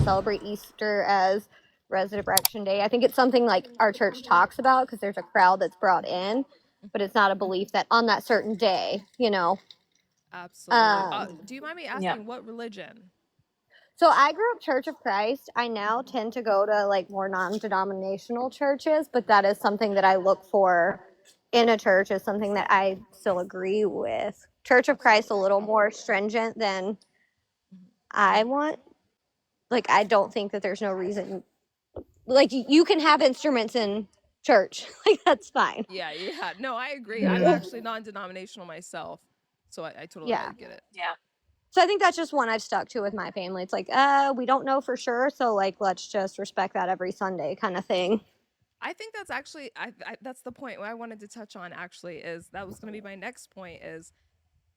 celebrate Easter as Resurrection Day. I think it's something like our church talks about because there's a crowd that's brought in, but it's not a belief that on that certain day, you know. Absolutely. Um, Do you mind me Yeah. asking what religion? so I grew up Church of Christ. I now tend to go to like more non-denominational churches, but that is something that I look for in a church is something that I still agree with. Church of Christ a little more stringent than I want. Like I don't think that there's no reason like you can have instruments in church. Like that's fine. Yeah, yeah. No, I agree. I'm Mhm. actually non-denominational myself, so I totally Yeah. get it. Yeah. So I think that's just one I've stuck to with my family. It's like, we don't know for sure, so like let's just respect that every Sunday kind of thing. I think that's actually that's the point I wanted to touch on actually is that was going to be my next point is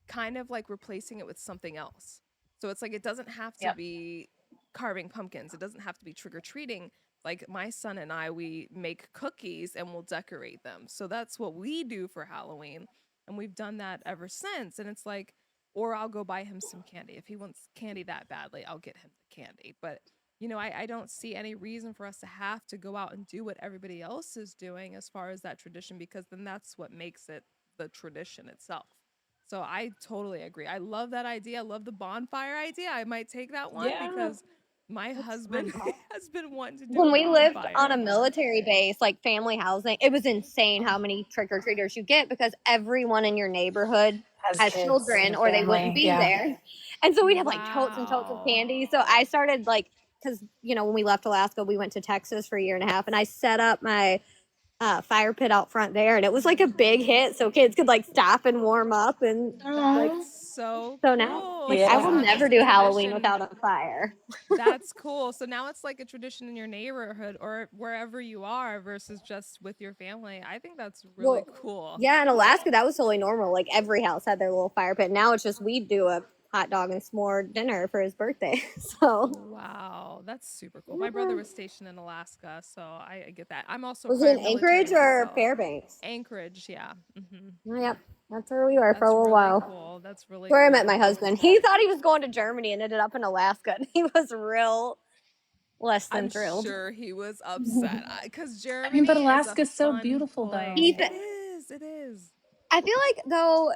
kind of like replacing it with something else. So it's like it doesn't have to Yeah. be carving pumpkins. It doesn't have to be trick or treating. Like my son and I, we make cookies and we'll decorate them. So that's what we do for Halloween. And we've done that ever since. And it's like, or I'll go buy him some candy. If he wants candy that badly, I'll get him the candy. But, you know, I don't see any reason for us to have to go out and do what everybody else is doing as far as that tradition, because then that's what makes it the tradition itself. So I totally agree. I love that idea. I love the bonfire idea. I might take that one Yeah. because my husband has been wanting to do When a we lived on bonfire. a military base, like family housing, it was insane how many trick or treaters you get because everyone in your neighborhood has kids children and or they wouldn't family. be Yeah. there. And so we'd have like totes and totes of Wow. candy. So I started like, because, you know, when we left Alaska, we went to Texas for a year and a half and I set up my fire pit out front there and it was like a big hit. So kids could like stop and warm up and like, Aw. That's so so now, cool. like, So I Yeah. will now it's never a do Halloween tradition. without a fire. That's cool. So now it's like a tradition in your neighborhood or wherever you are versus just with your family. I think that's really Well, cool. yeah, in Alaska, that was totally normal. Like every house had their little fire pit. Now it's just we do a hot dog and s'more dinner for his birthday. So, Wow, that's super cool. My brother was stationed in Alaska, so I get that. I'm also was it prior in military Anchorage or myself. Fairbanks? Anchorage, yeah. Oh, yep, that's where we were for a That's little really while. cool. That's really Where I met cool. my husband. He thought he was going to Germany and ended up in Alaska. And he was real less I'm than thrilled. sure he was upset because I mean, but Germany is a Alaska's so fun beautiful place. though. He, It is. It is. I feel like though,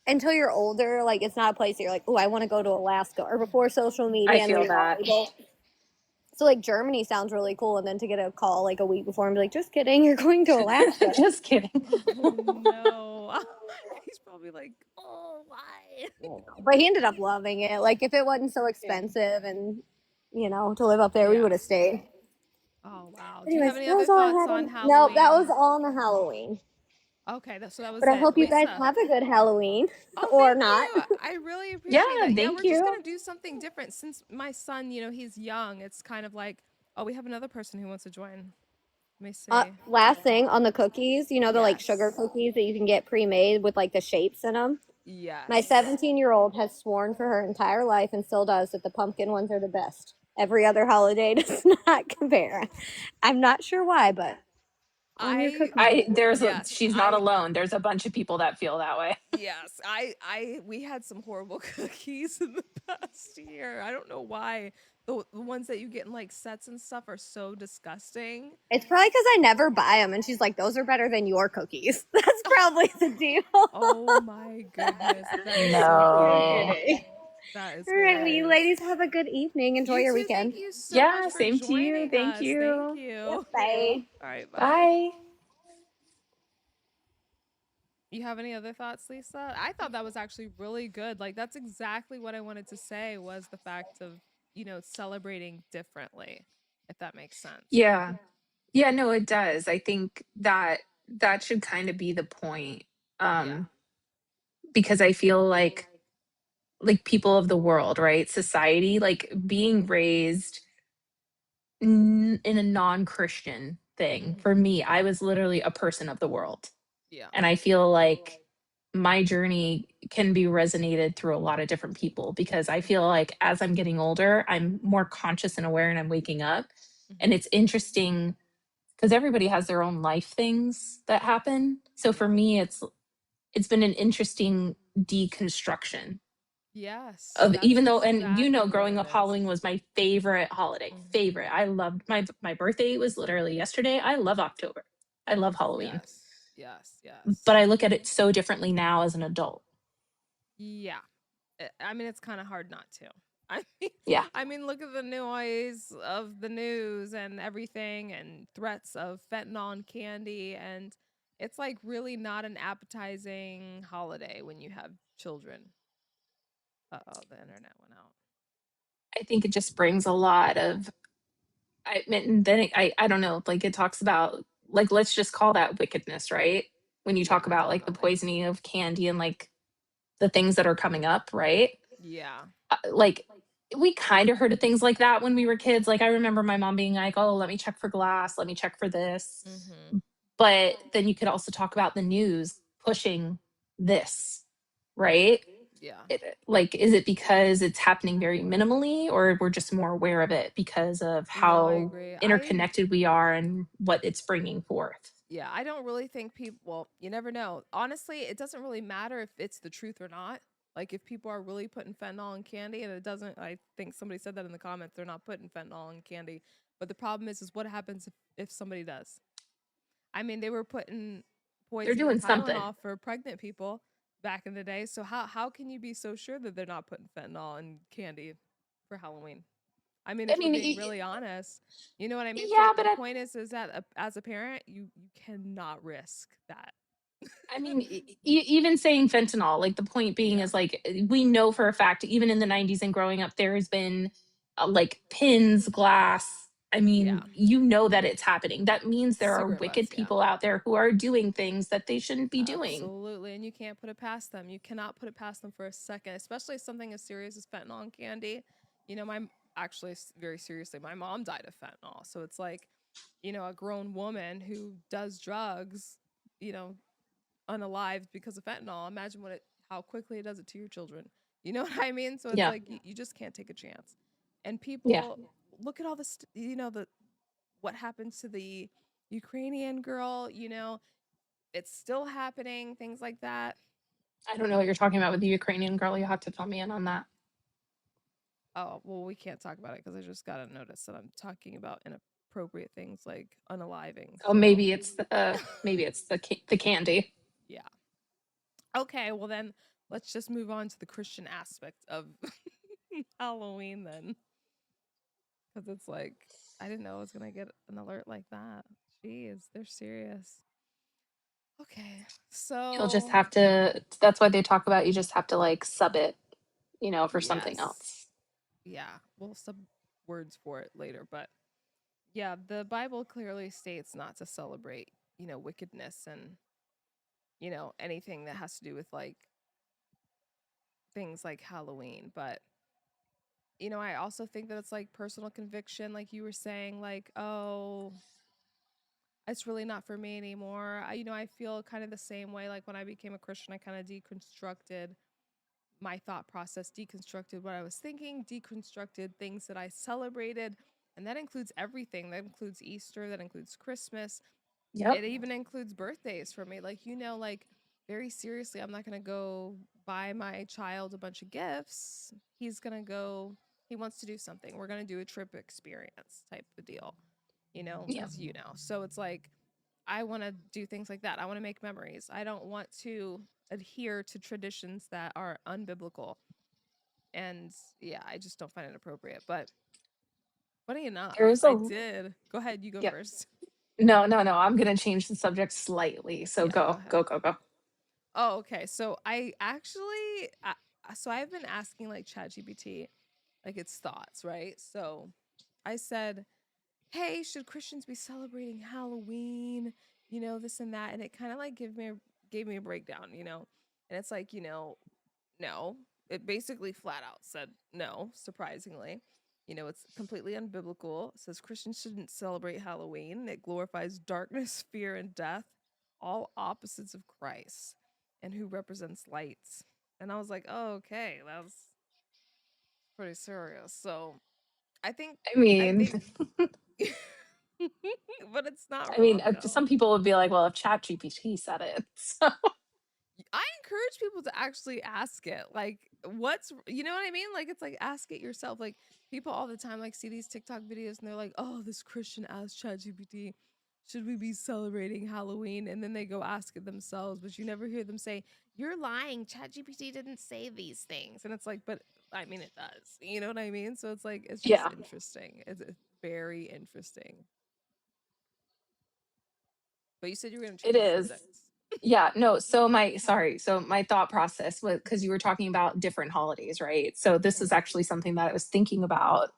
until you're older, like it's not a place that you're like, oh, I want to go to Alaska. Or before social I media and feel we were all that. able. So like Germany sounds really cool, and then to get a call like a week before and be like, just kidding, you're going to Alaska. Just kidding. Oh no. He's probably like, oh, why? But he ended up loving it. Like if it wasn't so expensive and you know to live up there, we Yeah. would have stayed. Oh wow. Do you Anyways, have any that other was all I thoughts had. on No, that was Halloween? all on the Halloween. Okay, so that was But I it. hope you guys Lisa. have a good Halloween, Oh, or thank not. you. I really Yeah, appreciate that. Yeah, thank we're just you. gonna do something different since my son, you know, he's young. It's kind of like, oh, we have another person who wants to join. Let me see. Last thing on the cookies, you know the like sugar Yes. cookies that you can get pre-made with like the shapes in them. My Yes. 17-year-old has sworn for her entire life and still does that the pumpkin ones are the best. Every other holiday does not compare. I'm not sure why, but on your I cookies. yes, She's not alone. There's a bunch of people that feel that way. yes, we had some horrible cookies in the past year. I don't know why. The ones that you get in like sets and stuff are so disgusting. It's probably because I never buy them, and she's like, "Those are better than your cookies." That's probably the deal. Oh my goodness. That is so No. funny. Kidding. That is All right, well, you hilarious. ladies have a good evening. Enjoy You your too. weekend. Thank you so much Yeah, for same to you. joining Thank us. Thank you. Yep, you. bye. All right, bye. Bye. You have any other thoughts, Lisa? I thought that was actually really good. Like that's exactly what I wanted to say was the fact of, you know, celebrating differently, if that makes sense. Yeah. Yeah, no, it does. I think that that should kind of be the point. Yeah. Um, because I feel like people of the world, right? Society, like being raised in a non-Christian thing. Mhm. For me, I was literally a person of the world. Yeah. And I feel like my journey can be resonated through a lot of different people because I feel like as I'm getting older, I'm more conscious and aware and I'm waking up. Mhm. And it's interesting because everybody has their own life things that happen. So for Yeah. me, it's been an interesting deconstruction Yes, Of that's even though, and exactly what growing it up, is. Halloween was my favorite holiday. Favorite. Mhm. I loved my birthday was literally yesterday. I love October. I love Halloween. Yes. Yes, But yes. I look at it so differently now as an adult. Yeah. I mean, it's kind of hard not to. I mean, Yeah. look at the noise of the news and everything, and threats of fentanyl and candy, and it's like really not an appetizing holiday when you have children. Uh-oh, the internet went out. I think it just brings a lot of I mean, then I don't know, like it talks about like let's just call that wickedness, right? When you talk Yeah, about like the definitely. poisoning of candy and like the things that are coming up, right? Yeah. Like we kind of heard of things like that when we were kids. Like I remember my mom being like, "Oh, let me check for glass, let me check for this." Mhm. But then you could also talk about the news pushing this, right? Yeah. Like is it because it's happening very minimally or we're just more aware of it because of No, I how agree. interconnected we are and what it's bringing forth? Yeah, I don't really think people, well, you never know. Honestly, it doesn't really matter if it's the truth or not. Like if people are really putting fentanyl in candy, and it doesn't, I think somebody said that in the comments, they're not putting fentanyl in candy. But the problem is what happens if somebody does? I mean, they were putting They're poison in doing something. Tylenol for pregnant people back in the day. So how can you be so sure that they're not putting fentanyl in candy for Halloween? I mean, I if we're mean, being really honest, you know what I mean? So yeah, but the point is that as a parent, you cannot risk that. I mean, even saying fentanyl, like the point being Yeah. is like we know for a fact, even in the 90s and growing up, there has been like pins, glass. I Yeah. mean, you know that it's happening. That means there are Cigarette wicked butts, yeah. people out there who are doing things that they shouldn't be doing. Absolutely. And you can't put it past them. You cannot put it past them for a second, especially something as serious as fentanyl and candy. You know, actually, very seriously, my mom died of fentanyl. So it's like, a grown woman who does drugs, you know, unalived because of fentanyl. Imagine how quickly it does it to your children. You know what I mean? So it's Yeah. like you just can't take a chance. And Yeah. people look at all this, what happened to the Ukrainian girl, it's still happening, things like that. I don't know what you're talking about with the Ukrainian girl. You have to fill me in on that. Oh, well, we can't talk about it because I just got a notice that I'm talking about inappropriate things like unaliving. Oh, So, maybe it's the candy. yeah. Okay, well then let's just move on to the Christian aspect of Halloween then. Because it's like, I didn't know I was going to get an alert like that. Jeez, they're serious. Okay, You'll just so have to. That's why they talk about you just have to like sub it, for something yes. else. Yeah, we'll sub words for it later. But yeah, the Bible clearly states not to celebrate, wickedness and, anything that has to do with like things like Halloween. But I also think that it's like personal conviction, like you were saying, like, oh, it's really not for me anymore. I feel kind of the same way. Like when I became a Christian, I kind of deconstructed my thought process, deconstructed what I was thinking, deconstructed things that I celebrated. And that includes everything. That includes Easter, that includes Christmas. It Yep. even includes birthdays for me. Like, like very seriously, I'm not going to go buy my child a bunch of gifts. He's going to go, he wants to do something. We're going to do a trip experience type of deal, Yeah. as you know. So it's like, I want to do things like that. I want to make memories. I don't want to adhere to traditions that are unbiblical. And yeah, I just don't find it appropriate. But funny enough, There's I a did. Go ahead, you go Yep. first. No, no, no. I'm gonna change the subject slightly. So Yeah, go go, ahead. go, go, go. Oh, okay. So I actually, so I've been asking like ChatGPT, like its thoughts, right? So I said, "Hey, should Christians be celebrating Halloween? This and that," and it kind of like gave me a breakdown, and it's like, no. It basically flat out said no, surprisingly. It's completely unbiblical. It says Christians shouldn't celebrate Halloween. It glorifies darkness, fear, and death, all opposites of Christ, and who represents light. And I was like, oh, okay, that's pretty serious. So I think, I I mean, think, but it's not I mean, wrong though. some people would be like, "Well, if ChatGPT said it," so I encourage people to actually ask it. Like, you know what I mean? Like, it's like, ask it yourself. Like, people all the time, like, see these TikTok videos and they're like, oh, this Christian asked ChatGPT, should we be celebrating Halloween? And then they go ask it themselves, but you never hear them say, you're lying. ChatGPT didn't say these things. And it's like, but I mean, it does. You know what I mean? So it's like, it's just Yeah, interesting. It's very interesting. But you said you were going to it change the is. subject. Yeah, no, so my thought process was because you were talking about different holidays, right? So this is Mhm. actually something that I was thinking about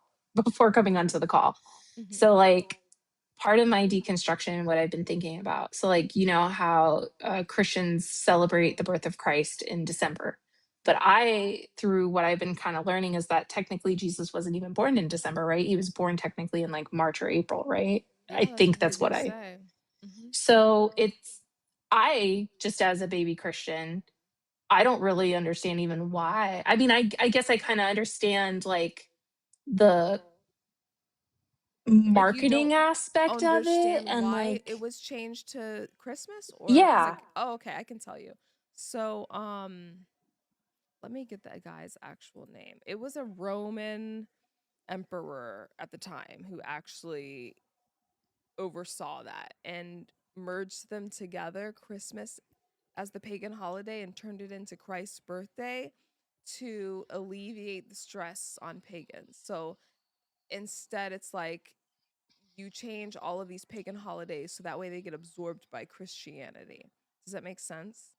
before coming onto the call. Mhm. So like part of my deconstruction, what I've been thinking about. So like you know how Christians celebrate the birth of Christ in December. But I, through what I've been kind of learning, is that technically Jesus wasn't even born in December, right? He was born technically in like March or April, right? I Yeah, that's think what they that's do what I say. Mhm. so it's I just as a baby Christian, I don't really understand even why. I mean, I guess I kind of understand like the Like, you marketing don't aspect of it understand and why it like was changed to Christmas, or is it? yeah. Oh, okay, I can tell you. So, let me get that guy's actual name. It was a Roman emperor at the time who actually oversaw that and merged them together, Christmas as the pagan holiday, and turned it into Christ's birthday to alleviate the stress on pagans. So instead, it's like you change all of these pagan holidays so that way they get absorbed by Christianity. Does that make sense?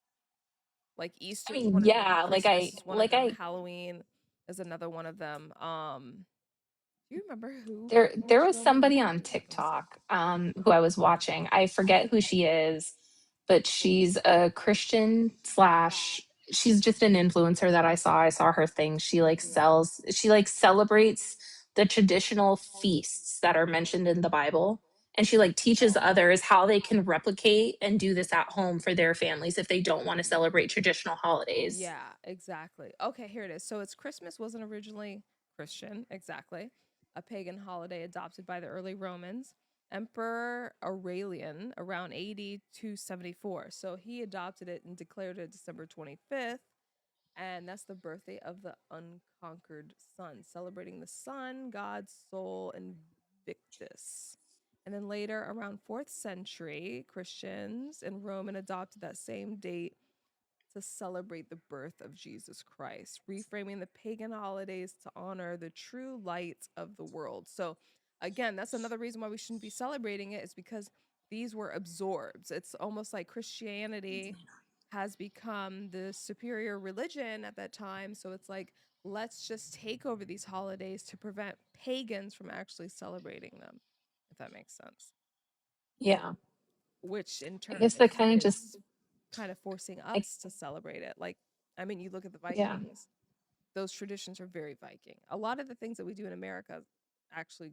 Like, I Easter is mean, one of them, yeah, Christmas is one of like them, I Halloween is another one of them. Do you remember who there which was Roman somebody emperor on it was? TikTok who I was watching. I forget who she is, but she's a Christian slash she's just an influencer that I saw. I saw her thing. Mhm. She like celebrates the traditional feasts that are mentioned in the Bible. And she like teaches others how they can replicate and do this at home for their families if they don't want to celebrate traditional holidays. Yeah, exactly. Okay, here it is. So it's Christmas wasn't originally Christian, exactly. A pagan holiday adopted by the early Romans. Emperor Aurelian around 80 to 74. So he adopted it and declared it December 25th, and that's the birthday of the unconquered sun, celebrating the sun, God's soul Invictus. And then later, around 4th century, Christians in Roman adopted that same date to celebrate the birth of Jesus Christ, reframing the pagan holidays to honor the true light of the world. So, again, that's another reason why we shouldn't be celebrating it, is because these were absorbed. It's almost like Christianity has become the superior religion at that time. So it's like, let's just take over these holidays to prevent pagans from actually celebrating them, if that makes sense. Yeah. Which in I turn guess that kind of just is kind of forcing I us to celebrate it. Like, I mean, you look at the yeah. Vikings, those traditions are very Viking. A lot of the things that we do in America, actually,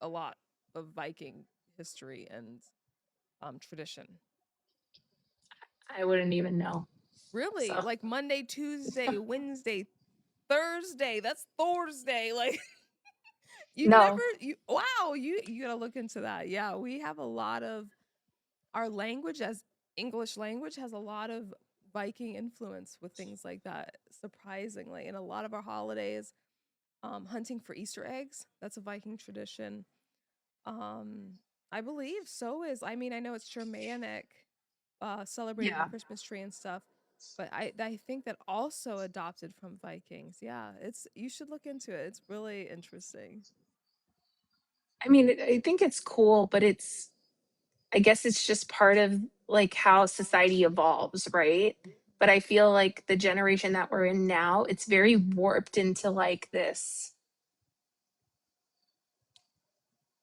a lot of Viking history and tradition. I wouldn't even know. Really, So like Monday, Tuesday, Wednesday, Thursday. That's Thursday. Like, you've never no. you wow, you gotta look into that. Yeah, we have a lot of our language as English language has a lot of Viking influence with things like that, surprisingly. And a lot of our holidays, hunting for Easter eggs, that's a Viking tradition. Um, I believe so is, I mean, I know it's Germanic, celebrating the Yeah. Christmas tree and stuff, but I think that also adopted from Vikings. Yeah, it's you should look into it. It's really interesting. I mean, I think it's cool, but I guess it's just part of like how society evolves, right? But I feel like the generation that we're in now, it's very warped into like this,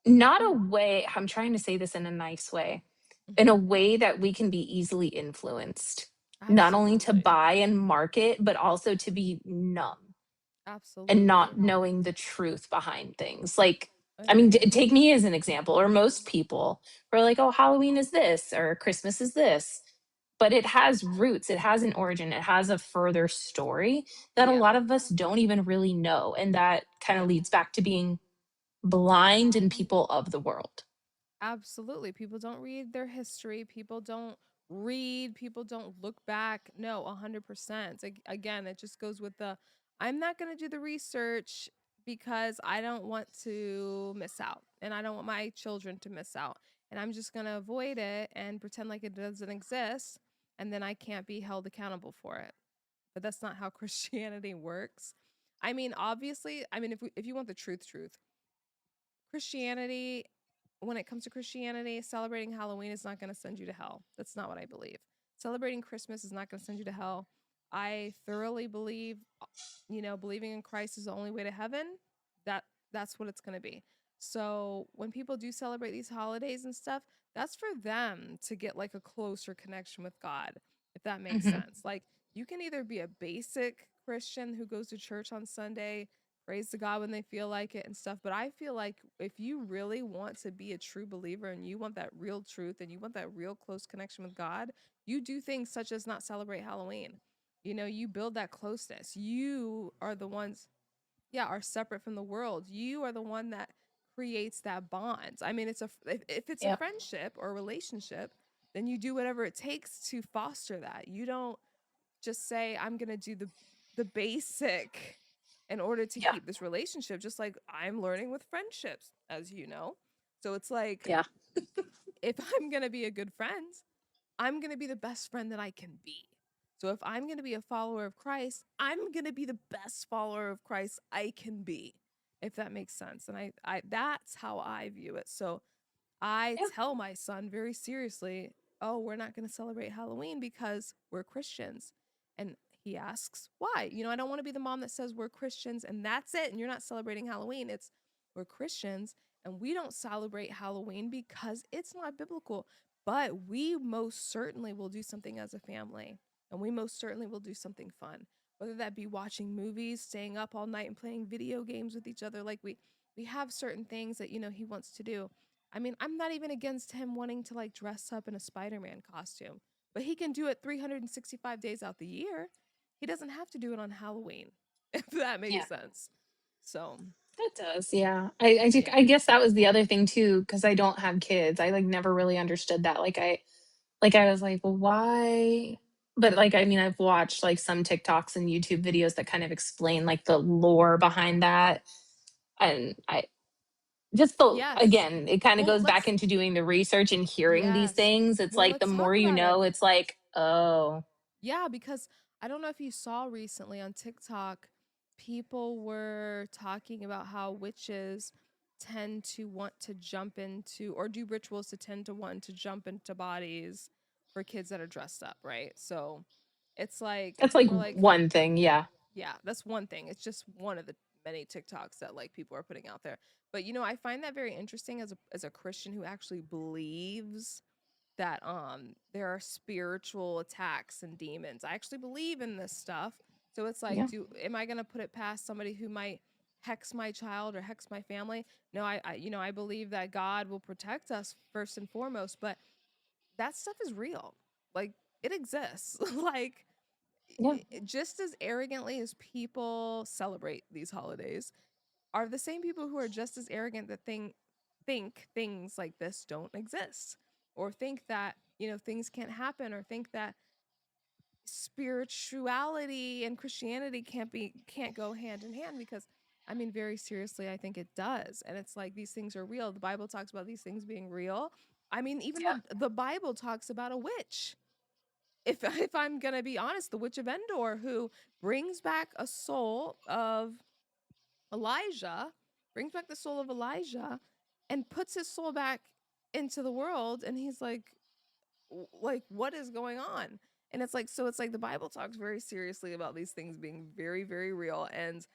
not a Mhm. way, I'm trying to say this in a nice way, in a Mhm. way that we can be easily influenced, not only to Absolutely. buy and market, but also to be numb and not Absolutely. knowing the truth behind things. Like, I mean, Agreed. take me as an example, or most people who are like, oh, Halloween is this, or Christmas is this. But it has roots, it has an origin, it has a further story that a Yeah. lot of us don't even really know. And that kind of Yeah. leads back to being blind and people of the world. Absolutely. People don't read their history. People don't read, people don't look back. No, 100%. Again, it just goes with the I'm not going to do the research because I don't want to miss out and I don't want my children to miss out. And I'm just going to avoid it and pretend like it doesn't exist. And then I can't be held accountable for it. But that's not how Christianity works. I mean, obviously, I mean, if you want the truth, Christianity, when it comes to Christianity, celebrating Halloween is not going to send you to hell. That's not what I believe. Celebrating Christmas is not going to send you to hell. I thoroughly believe, believing in Christ is the only way to heaven. That that's what it's going to be. So when people do celebrate these holidays and stuff, that's for them to get like a closer connection with God, if that makes Hmm. sense. Like you can either be a basic Christian who goes to church on Sunday, praise to God when they feel like it and stuff. But I feel like if you really want to be a true believer and you want that real truth and you want that real close connection with God, you do things such as not celebrate Halloween. You build that closeness. You are the ones, yeah, are separate from the world. You are the one that creates that bond. I mean, if it's a Yep. friendship or a relationship, then you do whatever it takes to foster that. You don't just say I'm going to do the basic in order to Yeah. keep this relationship, just like I'm learning with friendships, as you know. So it's like Yeah. if I'm going to be a good friend, I'm going to be the best friend that I can be. So if I'm going to be a follower of Christ, I'm going to be the best follower of Christ I can be, if that makes sense. And I that's how I view it. So I Yeah. tell my son very seriously, "Oh, we're not going to celebrate Halloween because we're Christians." And he asks, "Why?" I don't want to be the mom that says we're Christians and that's it and you're not celebrating Halloween. It's we're Christians and we don't celebrate Halloween because it's not biblical, but we most certainly will do something as a family and we most certainly will do something fun. Whether that be watching movies, staying up all night and playing video games with each other, like we have certain things that he wants to do. I mean, I'm not even against him wanting to like dress up in a Spider-Man costume, but he can do it 365 days out the year. He doesn't have to do it on Halloween, if that makes Yeah. sense. So, That does. Yeah. I yeah. guess that was the other thing too, because I don't have kids. I like never really understood that. I was like, well, why? But like, I mean, I've watched like some TikToks and YouTube videos that kind of explain like the lore behind that. And I just the Yes. again, it kind of Well, goes back into doing the research and hearing these yes. things. It's Well, like the let's more talk you about it. know, it's like, oh, Yeah, because I don't know if you saw recently on TikTok, people were talking about how witches tend to want to jump into or do rituals to tend to want to jump into bodies for kids that are dressed up, right? So it's like that's like more like, one thing. Yeah. yeah, that's one thing. It's just one of the many TikToks that like people are putting out there. But I find that very interesting as a Christian who actually believes that there are spiritual attacks and demons. I actually believe in this stuff. So it's like, Yeah. am I gonna put it past somebody who might hex my child or hex my family? No, I believe that God will protect us first and foremost, but that stuff is real. Like it exists. Like Yeah. just as arrogantly as people celebrate these holidays, are the same people who are just as arrogant that think things like this don't exist or think that things can't happen or think that spirituality and Christianity can't go hand in hand because I mean very seriously I think it does, and it's like these things are real. The Bible talks about these things being real. I mean even Yeah. the Bible talks about a witch. If I'm going to be honest, the witch of Endor who brings back a soul of Elijah, brings back the soul of Elijah and puts his soul back into the world, and he's like what is going on? And it's like so it's like the Bible talks very seriously about these things being very very real, and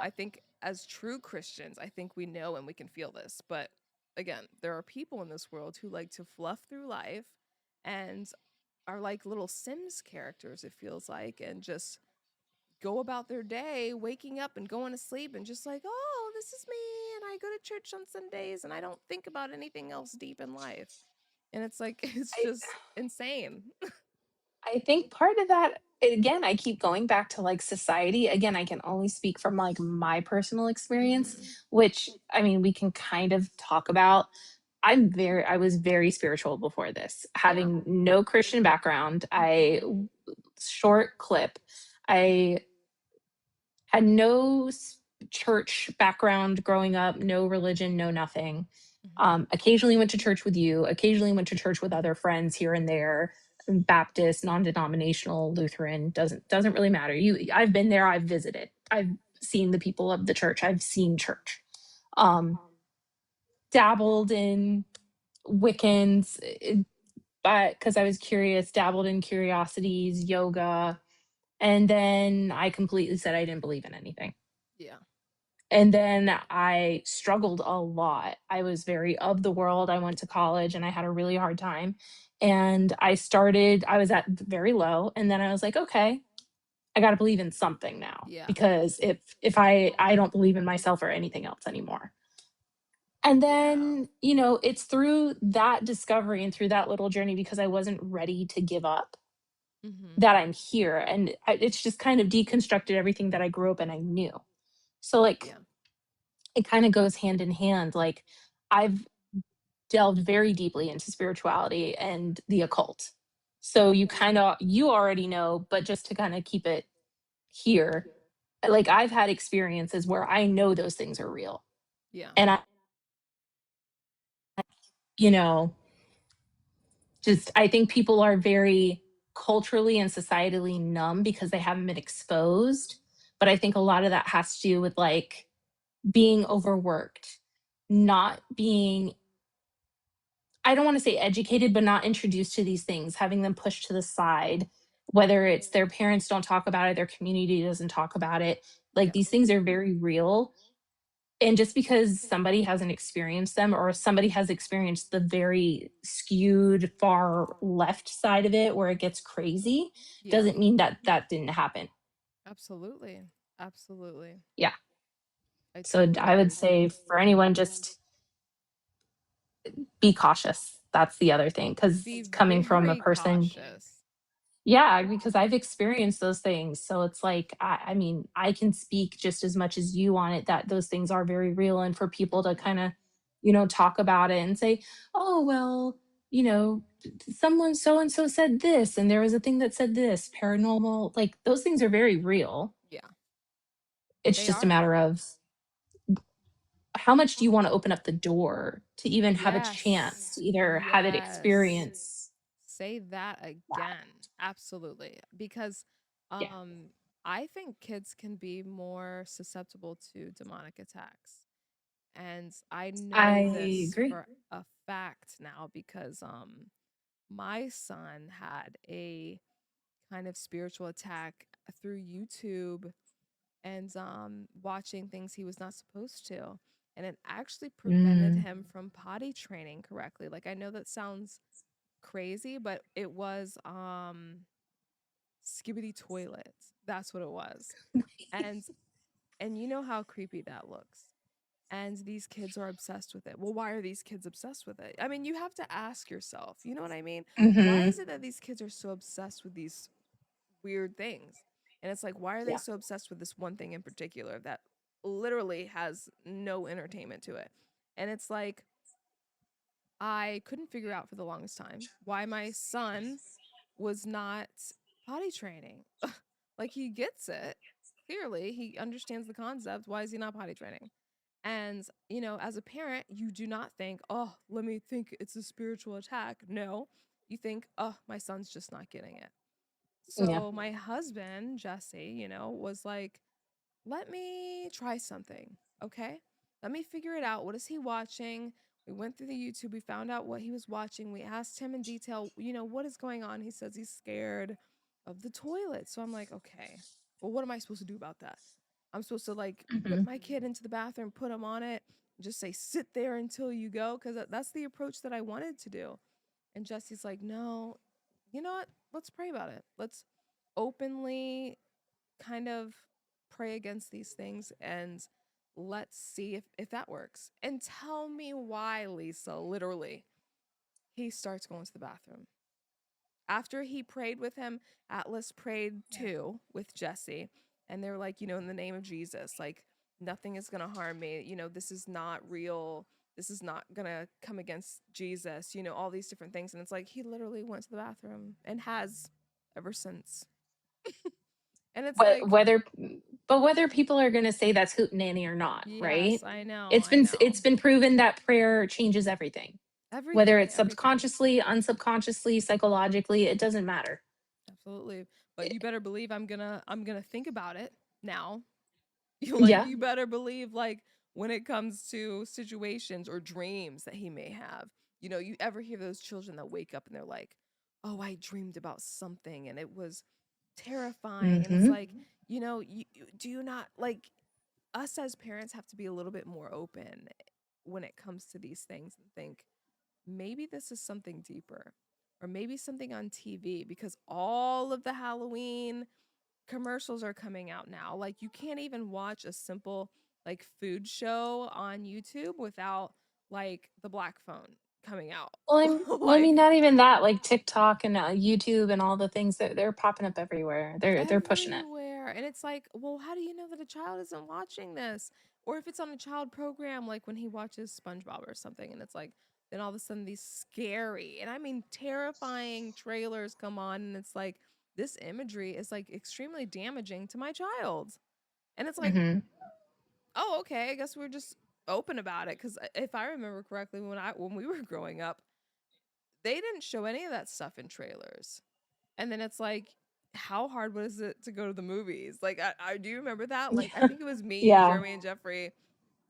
I think as true Christians, I think we know and we can feel this. But again, there are people in this world who like to fluff through life and are like little Sims characters, it feels like, and just go about their day, waking up and going to sleep and just like, oh, this is me. And I go to church on Sundays and I don't think about anything else deep in life. And it's like, it's I just insane. I think part of that, again, I keep going back to like society. Again, I can only speak from like my personal experience, Mm-hmm. which I mean, we can kind of talk about. I was very spiritual before this, Yeah. having no Christian background. Short clip. I had no church background growing up, no religion, no nothing. Hmm. Occasionally went to church with you, occasionally went to church with other friends here and there. Baptist, non-denominational, Lutheran, doesn't really matter. I've been there, I've visited. I've seen the people of the church. I've seen church. Um, Dabbled in Wiccans, but because I was curious, dabbled in curiosities, yoga, and then I completely said I didn't believe in anything. Yeah. And then I struggled a lot. I was very of the world. I went to college and I had a really hard time. And I was at very low. And then I was like, okay, I got to believe in something now Yeah. because if I don't believe in myself or anything else anymore. And Yeah. then, it's through that discovery and through that little journey because I wasn't ready to give up Hmm. that I'm here. And it's just kind of deconstructed everything that I grew up and I knew. So, like, Yeah. it kind of goes hand in hand. Like, I've delved very deeply into spirituality and the occult. So you already know, but just to kind of keep it here, like I've had experiences where I know those things are real. Yeah. And you know, I think people are very culturally and societally numb because they haven't been exposed. But I think a lot of that has to do with like being overworked, not being, I don't want to say educated, but not introduced to these things, having them pushed to the side, whether it's their parents don't talk about it, their community doesn't talk about it. Like Yeah. these things are very real. And just because somebody hasn't experienced them or somebody has experienced the very skewed far left side of it where it gets crazy Yeah. doesn't mean that that didn't happen. Absolutely. Absolutely. Yeah. I So totally I agree would with you. say for anyone, just be cautious. That's the other thing. Because Be coming from a very person, cautious. yeah, because I've experienced those things. So it's like, I mean, I can speak just as much as you on it that those things are very real. And for people to Hmm. kind of, talk about it and say, oh, well, someone so and so said this, and there was a thing that said this, paranormal, like those things are very real. Yeah. It's They just a are. matter of how much do you want to open up the door to even have a chance Yes. to either have it Yes. experience Say that that. again. Absolutely. Because Yeah, um I think kids can be more susceptible to demonic attacks. And I know I this agree. for a fact now because my son had a kind of spiritual attack through YouTube and watching things he was not supposed to. And it actually prevented Mm, him from potty training correctly. Like I know that sounds crazy, but it was skibbity toilets. That's what it was. And and you know how creepy that looks. And these kids are obsessed with it. Well, why are these kids obsessed with it? I mean, you have to ask yourself, you know what I mean? Why mhm. is it that these kids are so obsessed with these weird things? And it's like, why are they Yeah. so obsessed with this one thing in particular that literally has no entertainment to it? And it's like, I couldn't figure out for the longest time why my son was not potty training. Like he gets it. Clearly, he understands the concept. Why is he not potty training? And, as a parent, you do not think, oh, let me think it's a spiritual attack. No, you think, oh, my son's just not getting it. Yeah. So my husband, Jesse, was like, let me try something. Okay. Let me figure it out. What is he watching? We went through the YouTube. We found out what he was watching. We asked him in detail, what is going on? He says he's scared of the toilet. So I'm like, okay, well, what am I supposed to do about that? I'm supposed to like whip Mhm. my kid into the bathroom, put him on it, and just say, sit there until you go. Cause that's the approach that I wanted to do. And Jesse's like, no, you know what? Let's pray about it. Let's openly kind of pray against these things and let's see if that works. And tell me why, Lisa, literally. He starts going to the bathroom. After he prayed with him, Atlas prayed Yeah. too with Jesse. And they're like, in the name of Jesus, like nothing is going to harm me. This is not real. this is not gonna come against Jesus, all these different things. And it's like he literally went to the bathroom and has ever since. And it's Wh- like, whether but whether people are going to say that's hootenanny or not, right? yes, I know, it's I been know. it's been proven that prayer changes everything, whether Everything, it's everything. subconsciously, unsubconsciously, psychologically, it doesn't matter. Absolutely. But you better believe I'm gonna think about it now. Yeah. You better believe, like, when it comes to situations or dreams that he may have. You ever hear those children that wake up and they're like, "Oh, I dreamed about something and it was terrifying." And it's Hmm. like, do you not, like, us as parents have to be a little bit more open when it comes to these things and think maybe this is something deeper, or maybe something on TV, because all of the Halloween commercials are coming out now. Like, you can't even watch a simple, like, food show on YouTube without, like, the black phone coming out. I mean, Like, not even that. Like TikTok and YouTube and all the things that they're popping up everywhere. They're pushing it. everywhere. And it's like, well, how do you know that a child isn't watching this? Or if it's on a child program, like when he watches SpongeBob or something, and it's like, then all of a sudden these scary, and I mean terrifying trailers come on, and it's like, this imagery is like extremely damaging to my child. And it's like, Hmm. oh, okay, I guess we're just open about it. Because if I remember correctly, when we were growing up, they didn't show any of that stuff in trailers. And then it's like, how hard was it to go to the movies? Like, I do you remember that? Like, I Yeah. think it was me, you, Yeah. Jeremy, and Jeffrey.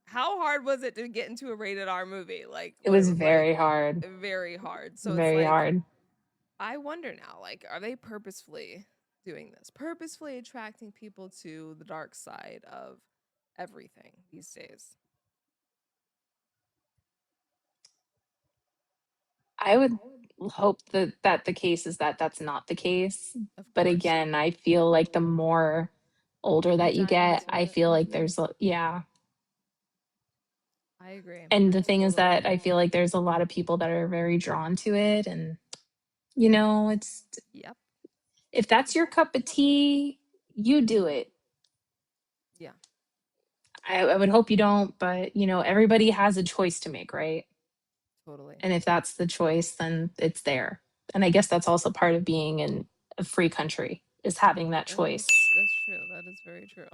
How hard was it to get into a rated R movie? Like, It when it was was like very hard. very hard. So it's Very like, hard. I wonder now, like, are they purposefully doing this? Purposefully attracting people to the dark side of everything these days? I would hope that the case is that that's not the case. Of But course. again, I feel like the more older You that you dive get, into I it. feel like there's yeah. I agree. And I the thing is totally that I agree. feel like there's a lot of people that are very drawn to it, and it's Yep. if that's your cup of tea, you do it. Yeah, I would hope you don't, but everybody has a choice to make, right? totally. And if that's the choice, then it's there. And I guess that's also part of being in a free country is having that choice. That's true. That is very true.